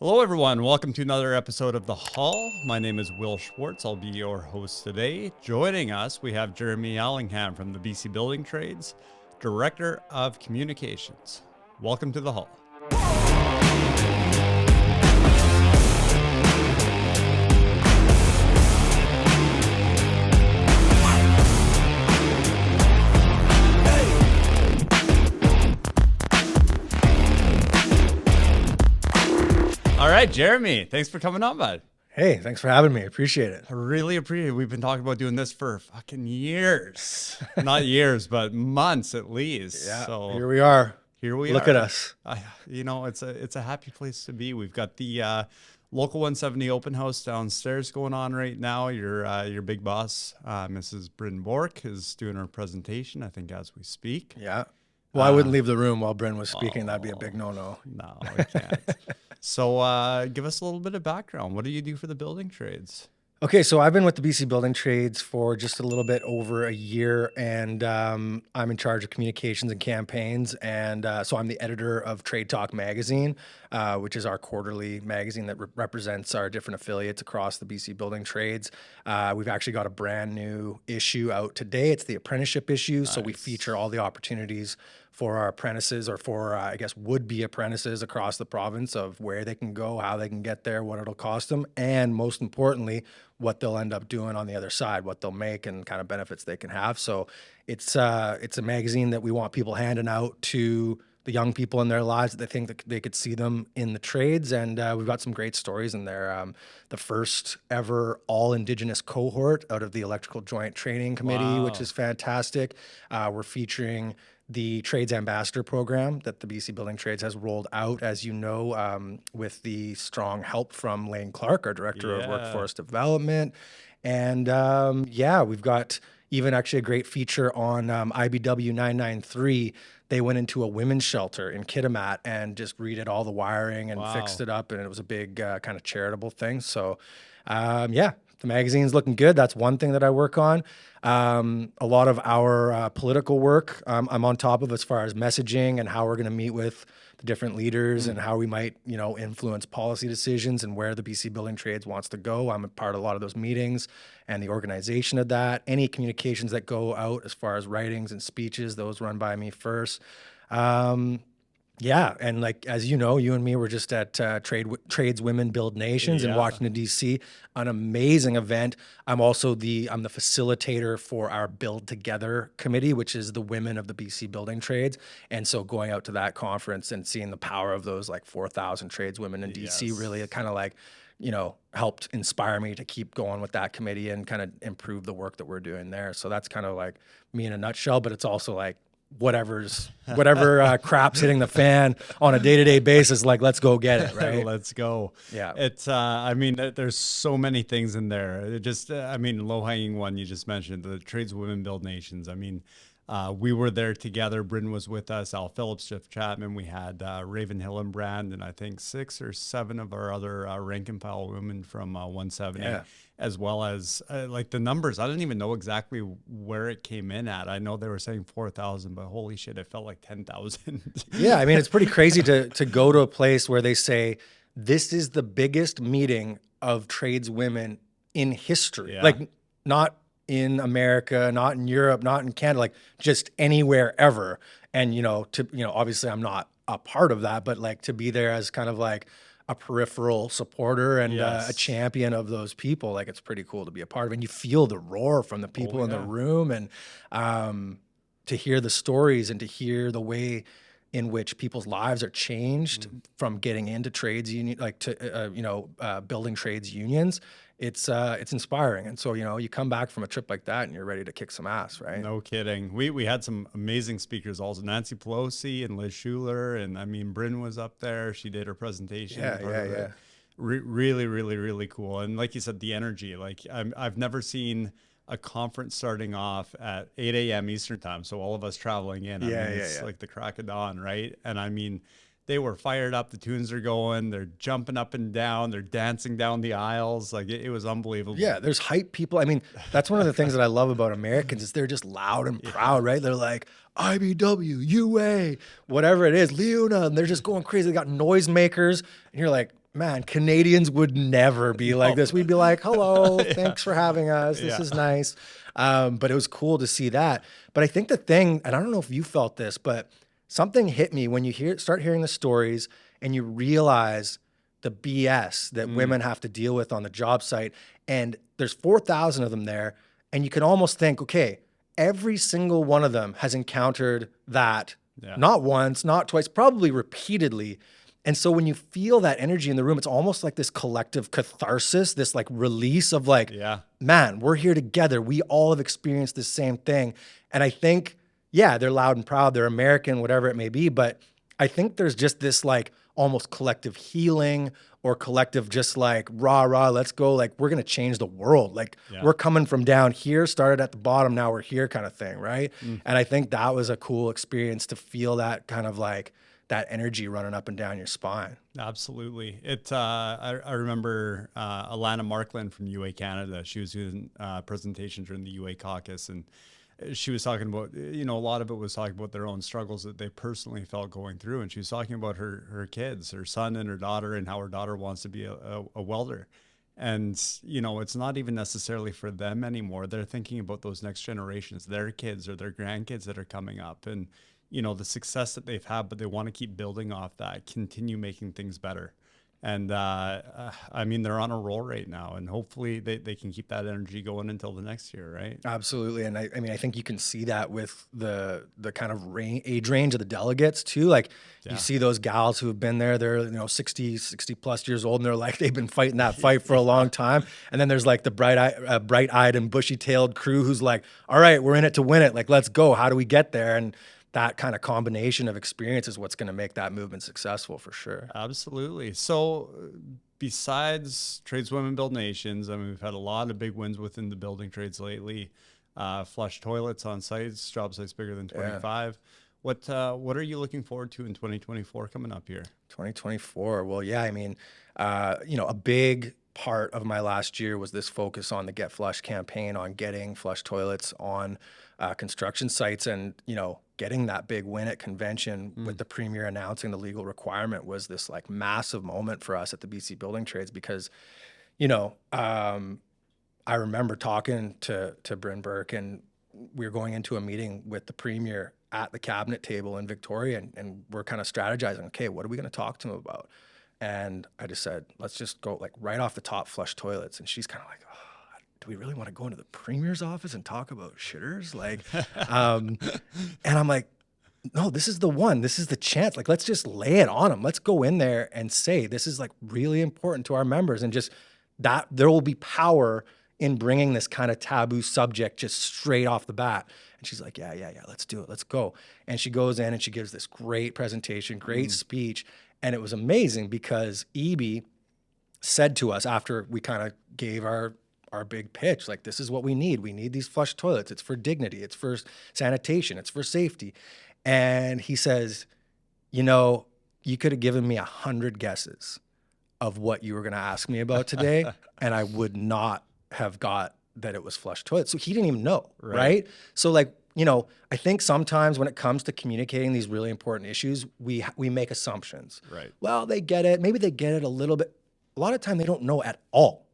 Hello, everyone. Welcome to another episode of The Hall. My name is Will Schwarz. I'll be your host today. Joining us, we have Jeremy Allingham from the BC Building Trades, Director of Communications. Welcome to The Hall. All right, Jeremy, thanks for coming on, bud. Hey, thanks for having me. Appreciate it. I really appreciate it. We've been talking about doing this for fucking years. Not years, but months at least. Yeah, so here we are. Look at us. It's a happy place to be. We've got the Local 170 open house downstairs going on right now. Your big boss, Mrs. Bryn Bork, is doing her presentation, I think, as we speak. Yeah. Well, I wouldn't leave the room while Bryn was speaking. That'd be a big no-no. No, I can't. So give us a little bit of background. What do you do for the building trades? Okay, so I've been with the BC Building Trades for just a little bit over a year, and I'm in charge of communications and campaigns. And so I'm the editor of Trade Talk magazine, which is our quarterly magazine that represents our different affiliates across the BC Building Trades. We've actually got a brand new issue out today. It's the apprenticeship issue. Nice. So we feature all the opportunities for our apprentices, or for, would-be apprentices across the province, of where they can go, how they can get there, what it'll cost them, and most importantly, what they'll end up doing on the other side, what they'll make, and kind of benefits they can have. So it's a magazine that we want people handing out to the young people in their lives that they think that they could see them in the trades. And we've got some great stories in there. The first ever all Indigenous cohort out of the Electrical Joint Training Committee, which is fantastic. We're featuring the Trades Ambassador program that the BC Building Trades has rolled out, as you know, with the strong help from Lane Clark, our Director of Workforce Development. And we've got even actually a great feature on IBW 993. They went into a women's shelter in Kitimat and just redid all the wiring and fixed it up. And it was a big kind of charitable thing. So, the magazine's looking good. That's one thing that I work on. A lot of our political work I'm on top of, as far as messaging and how we're going to meet with the different leaders and how we might, influence policy decisions and where the BC Building Trades wants to go. I'm a part of a lot of those meetings and the organization of that. Any communications that go out as far as writings and speeches, those run by me first. And like, as you know, you and me were just at Trades Women Build Nations in Washington, D.C., an amazing event. I'm the facilitator for our Build Together committee, which is the women of the BC Building Trades. And so going out to that conference and seeing the power of those like 4,000 tradeswomen in D.C. really kind of like, helped inspire me to keep going with that committee and kind of improve the work that we're doing there. So that's kind of like me in a nutshell, but it's also like, whatever crap's hitting the fan on a day-to-day basis, like, let's go get it, right? Let's go. Yeah. It's, there's so many things in there. It just, low-hanging one you just mentioned, the Trades Women Build Nations. We were there together. Bryn was with us, Al Phillips, Jeff Chapman. We had Raven Hillenbrand, and I think 6 or 7 of our other rank and file women from 170, as well as the numbers. I didn't even know exactly where it came in at. I know they were saying 4,000, but holy shit, it felt like 10,000. Yeah, it's pretty crazy to go to a place where they say, this is the biggest meeting of tradeswomen in history. Yeah. Like, not in America, not in Europe, not in Canada, like just anywhere ever. And, obviously I'm not a part of that, but like to be there as kind of like a peripheral supporter and a champion of those people, like it's pretty cool to be a part of. And you feel the roar from the people in the room, and to hear the stories and to hear the way in which people's lives are changed from getting into trades union, like to building trades unions. It's inspiring. And so, you come back from a trip like that and you're ready to kick some ass, right? No kidding. We had some amazing speakers also. Nancy Pelosi and Liz Schuler. And Bryn was up there. She did her presentation. Yeah. Really, really, really cool. And like you said, the energy, like I've never seen a conference starting off at 8 a.m. Eastern time. So all of us traveling in, it's like the crack of dawn, right? And they were fired up. The tunes are going. They're jumping up and down. They're dancing down the aisles. Like it was unbelievable. Yeah, there's hype people. That's one of the things that I love about Americans is they're just loud and proud, right? They're like, IBW, UA, whatever it is, Leona, and they're just going crazy. They got noisemakers, and you're like, man, Canadians would never be like this. We'd be like, hello, thanks for having us. This is nice. But it was cool to see that. But I think the thing, and I don't know if you felt this, but something hit me when you start hearing the stories and you realize the BS that women have to deal with on the job site. And there's 4,000 of them there. And you can almost think, okay, every single one of them has encountered that, not once, not twice, probably repeatedly. And so when you feel that energy in the room, it's almost like this collective catharsis, this like release of like, man, we're here together. We all have experienced the same thing. And I think, yeah, they're loud and proud, they're American, whatever it may be. But I think there's just this like almost collective healing or collective just like rah, let's go. Like we're going to change the world. Like we're coming from down here, started at the bottom, now we're here kind of thing. Right. And I think that was a cool experience to feel that kind of like that energy running up and down your spine. Absolutely. I remember Alana Markland from UA Canada. She was doing a presentation during the UA caucus, and she was talking about, a lot of it was talking about their own struggles that they personally felt going through. And she was talking about her kids, her son and her daughter, and how her daughter wants to be a welder. And, it's not even necessarily for them anymore. They're thinking about those next generations, their kids or their grandkids that are coming up, and, the success that they've had, but they want to keep building off that, continue making things better. And they're on a roll right now, and hopefully they can keep that energy going until the next year, right? Absolutely. And I think you can see that with the kind of age range of the delegates too. Like you see those gals who have been there, they're 60 plus years old, and they're like, they've been fighting that fight for a long time. And then there's like the bright-eyed and bushy-tailed crew who's like, all right, we're in it to win it. Like, let's go. How do we get there? And that kind of combination of experience is what's going to make that movement successful for sure. Absolutely. So besides Trades Women Build Nations, we've had a lot of big wins within the building trades lately. Flush toilets on sites, job sites bigger than 25. What are you looking forward to in 2024 coming up here? 2024. Well, yeah, a big part of my last year was this focus on the Get Flush campaign, on getting flush toilets on construction sites, and getting that big win at convention with the premier announcing the legal requirement was this like massive moment for us at the BC Building Trades, because I remember talking to Bryn Burke, and we were going into a meeting with the premier at the cabinet table in Victoria, and we're kind of strategizing, okay, what are we going to talk to him about? And I just said, let's just go like right off the top, flush toilets. And she's kind of like, oh, do we really want to go into the premier's office and talk about shitters? Like, and I'm like, no, this is the one. This is the chance. Like, let's just lay it on them. Let's go in there and say, this is like really important to our members. And just that there will be power in bringing this kind of taboo subject just straight off the bat. And she's like, yeah, let's do it. Let's go. And she goes in and she gives this great presentation, great speech. And it was amazing because EB said to us after we kind of gave our big pitch, like, this is what we need. We need these flush toilets. It's for dignity. It's for sanitation. It's for safety. And he says, you could have given me 100 guesses of what you were going to ask me about today, and I would not have got that it was flush toilets. So he didn't even know, right? So like, I think sometimes when it comes to communicating these really important issues, we make assumptions. Right. Well, they get it. Maybe they get it a little bit. A lot of time they don't know at all.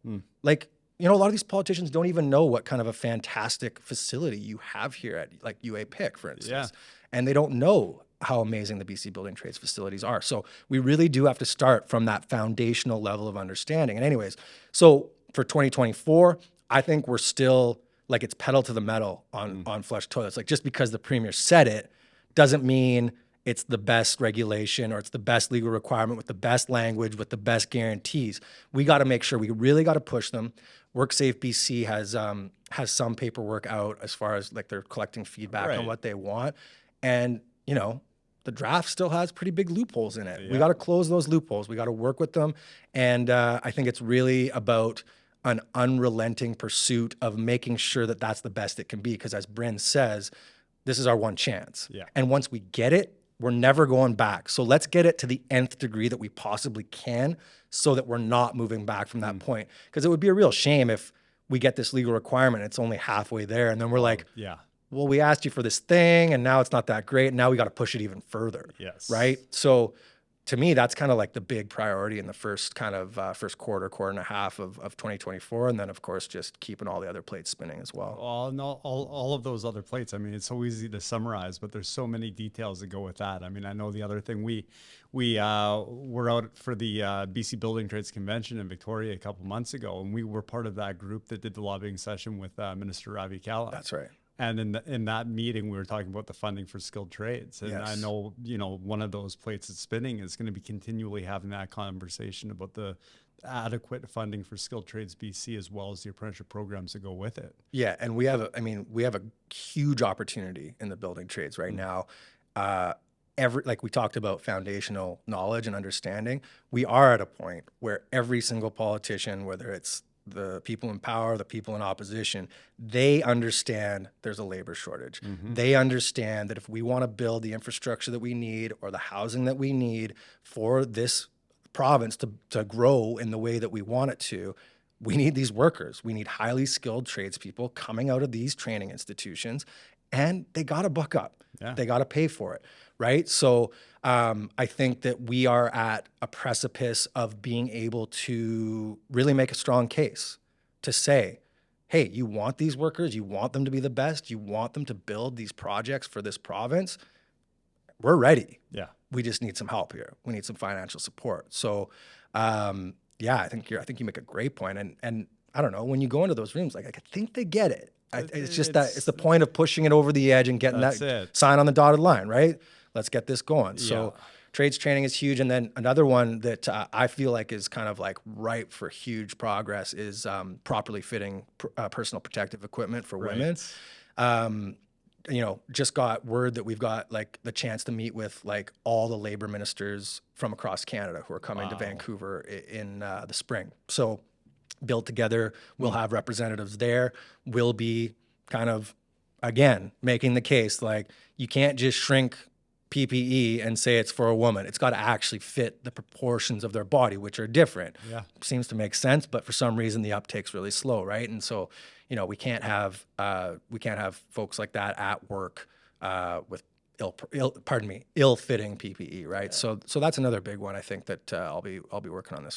Like, a lot of these politicians don't even know what kind of a fantastic facility you have here at like UA Pick, for instance. And they don't know how amazing the BC Building Trades facilities are. So we really do have to start from that foundational level of understanding. And anyways, so for 2024, I think we're still like it's pedal to the metal on flush toilets. Like, just because the premier said it doesn't mean it's the best regulation or it's the best legal requirement with the best language, with the best guarantees. We got to make sure, we really got to push them. WorkSafe BC has some paperwork out as far as like they're collecting feedback on what they want. And, the draft still has pretty big loopholes in it. We got to close those loopholes. We got to work with them. And I think it's really about an unrelenting pursuit of making sure that that's the best it can be. Because as Bryn says, this is our one chance. And once we get it, we're never going back. So let's get it to the nth degree that we possibly can so that we're not moving back from that point. Because it would be a real shame if we get this legal requirement, it's only halfway there, and then we're like, well, we asked you for this thing, and now it's not that great, and now we got to push it even further. Right? So to me, that's kind of like the big priority in the first kind of first quarter and a half of 2024. And then, of course, just keeping all the other plates spinning as well. All of those other plates. I mean, it's so easy to summarize, but there's so many details that go with that. I mean, I know the other thing we were out for the BC Building Trades Convention in Victoria a couple months ago, and we were part of that group that did the lobbying session with Minister Ravi Kala. That's right. And in that meeting, we were talking about the funding for skilled trades. And Yes. I know, one of those plates that's spinning is going to be continually having that conversation about the adequate funding for skilled trades BC, as well as the apprenticeship programs that go with it. Yeah, and we have a huge opportunity in the building trades right now. Like we talked about foundational knowledge and understanding, we are at a point where every single politician, whether it's the people in power, the people in opposition, they understand there's a labor shortage. They understand that if we want to build the infrastructure that we need or the housing that we need for this province to grow in the way that we want it to, we need these workers. We need highly skilled tradespeople coming out of these training institutions, and they got to buck up. Yeah. They got to pay for it, right? So I think that we are at a precipice of being able to really make a strong case to say, hey, you want these workers, you want them to be the best, you want them to build these projects for this province. We're ready. Yeah. We just need some help here. We need some financial support. So, I think you make a great point. And I don't know, when you go into those rooms, like I think they get it. It's the point of pushing it over the edge and getting that sign on the dotted line, right? Let's get this going. So trades training is huge. And then another one that I feel like is kind of like ripe for huge progress is properly fitting personal protective equipment for women. Just got word that we've got like the chance to meet with like all the labor ministers from across Canada who are coming to Vancouver in the spring. So build together, we'll have representatives there. We'll be kind of, again, making the case like you can't just shrink PPE and say it's for a woman. It's got to actually fit the proportions of their body, which are different. Yeah. Seems to make sense, but for some reason the uptake's really slow, right? And so, we can't have folks like that at work with ill-fitting PPE, right? Yeah. So that's another big one I think that I'll be working on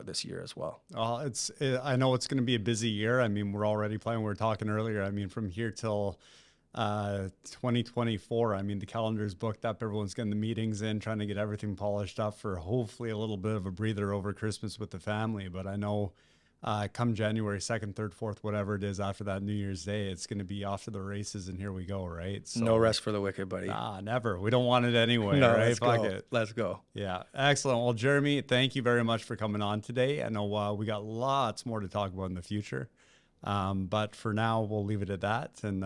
this year as well. I know it's going to be a busy year. I mean, we're already planning. We were talking earlier. I mean, from here till 2024. I mean, the calendar's booked up. Everyone's getting the meetings in, trying to get everything polished up for hopefully a little bit of a breather over Christmas with the family. But I know come January 2nd, 3rd, 4th, whatever it is after that New Year's Day, it's going to be off to the races and here we go, right? So, no rest for the wicked, buddy. Never. We don't want it anyway, no, right? Let's go. Yeah. Excellent. Well, Jeremy, thank you very much for coming on today. I know we got lots more to talk about in the future. But for now, we'll leave it at that. And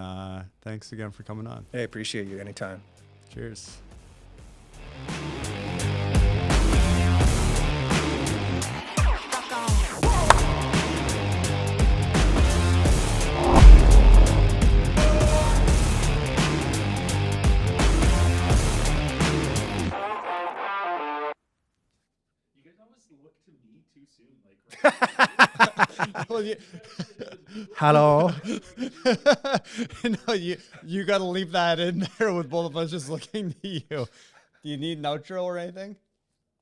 thanks again for coming on. Hey, appreciate you anytime. Cheers. Hello. No, you got to leave that in there with both of us just looking to you. Do you need an outro or anything?